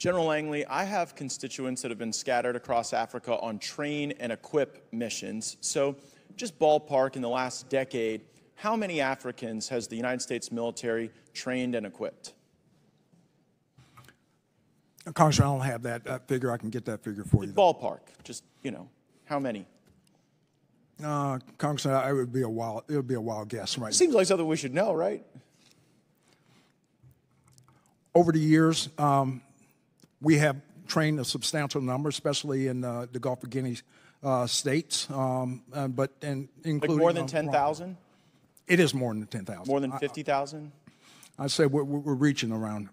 General Langley, I have constituents that have been scattered across Africa on train and equip missions. So just ballpark, in the last decade, how many Africans has the United States military trained and equipped? Congressman, I don't have that figure. I can get that figure for you. Ballpark, just, how many? Congressman, it would be a wild guess right now. Seems like something we should know, right? Over the years, we have trained a substantial number, especially in the Gulf of Guinea states, including like more than 10,000? It is more than 10,000. More than 50,000? I'd say we're reaching around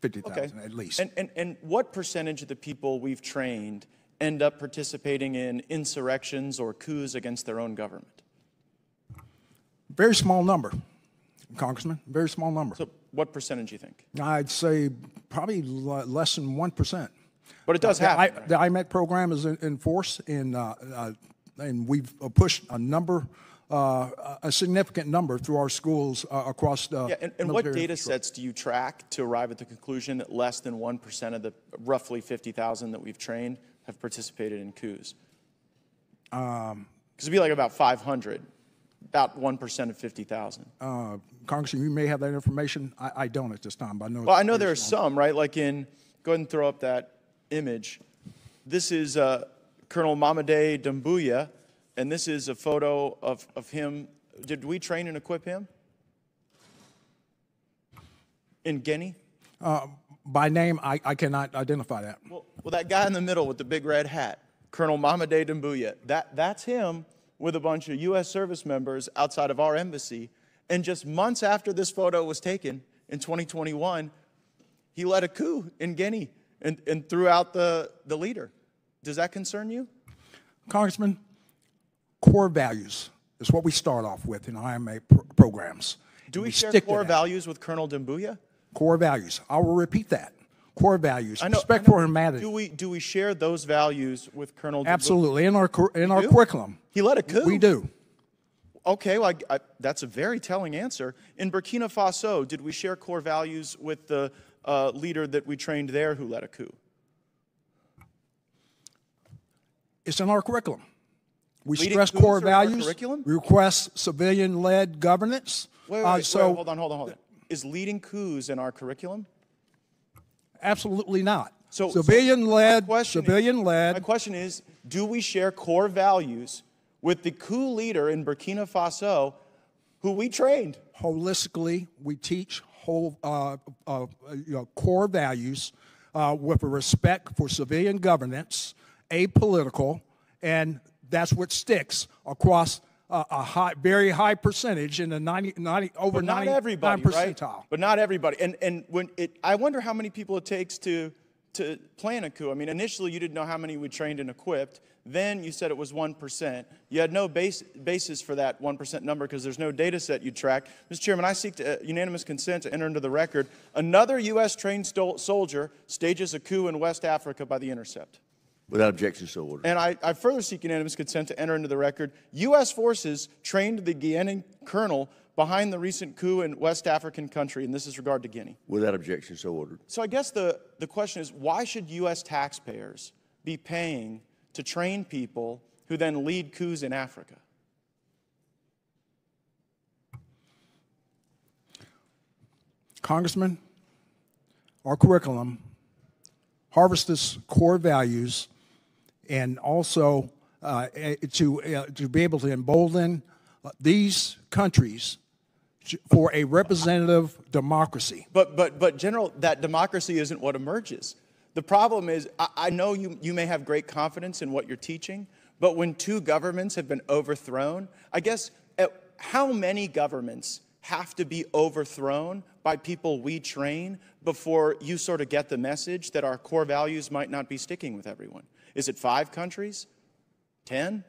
50,000 at least. And what percentage of the people we've trained end up participating in insurrections or coups against their own government? Very small number, Congressman. Very small number. So what percentage do you think? I'd say probably less than 1%. But it does happen. The IMET program is in force, and we've pushed a significant number through our schools across the and what data sets do you track to arrive at the conclusion that less than 1% of the roughly 50,000 that we've trained have participated in coups? Because it'd be like about 500, about 1% of 50,000. Congressman, you may have that information. I don't at this time, but I know. Well, I know there are some, right? Like go ahead and throw up that image. This is Colonel Mamadi Doumbouya. And this is a photo of him. Did we train and equip him? In Guinea? By name, I cannot identify that. Well, that guy in the middle with the big red hat, Colonel Mamadi Doumbouya, that's him with a bunch of U.S. service members outside of our embassy. And just months after this photo was taken, in 2021, he led a coup in Guinea and threw out the leader. Does that concern you? Congressman, core values is what we start off with in IMA programs. Do we share core values with Colonel Doumbouya? Core values. I will repeat that. Core values. Respect for humanity. Do we share those values with Colonel Doumbouya? Absolutely. In our curriculum. He led a coup? We do. Okay, well, that's a very telling answer. In Burkina Faso, did we share core values with the leader that we trained there who led a coup? It's in our curriculum. We Leading stress coups core are in our values, curriculum? request civilian-led governance. Wait, hold on. Is leading coups in our curriculum? Absolutely not. So civilian-led. My question is, do we share core values with the coup leader in Burkina Faso who we trained? Holistically, we teach core values with a respect for civilian governance, apolitical, and that's what sticks across a very high percentage in the 99 percentile. Right? But not everybody. And I wonder how many people it takes to plan a coup. I mean, initially you didn't know how many we trained and equipped. Then you said it was 1%. You had no basis for that 1% number because there's no data set you track. Mr. Chairman, I seek unanimous consent to enter into the record another U.S. trained soldier stages a coup in West Africa by The Intercept. Without objection, so ordered. And I further seek unanimous consent to enter into the record U.S. forces trained the Guinean colonel behind the recent coup in West African country, and this is regard to Guinea. Without objection, so ordered. So I guess the question is, why should U.S. taxpayers be paying to train people who then lead coups in Africa? Congressman, our curriculum harvests core values and also to be able to embolden these countries for a representative democracy. But General, that democracy isn't what emerges. The problem is, I know you may have great confidence in what you're teaching, but when two governments have been overthrown, I guess how many governments have to be overthrown by people we train before you sort of get the message that our core values might not be sticking with everyone? Is it 5 countries? 10?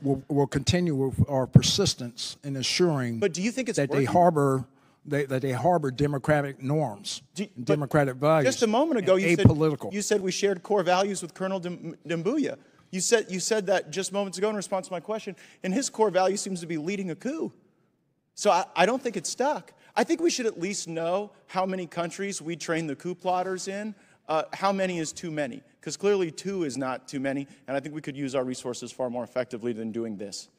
We'll continue with our persistence in assuring but do you think it's that working? they harbor democratic norms, democratic values. Just a moment ago, you said we shared core values with Colonel Doumbouya. You said that just moments ago in response to my question, and his core value seems to be leading a coup. So I don't think it's stuck. I think we should at least know how many countries we train the coup plotters in. How many is too many? Because clearly 2 is not too many, and I think we could use our resources far more effectively than doing this.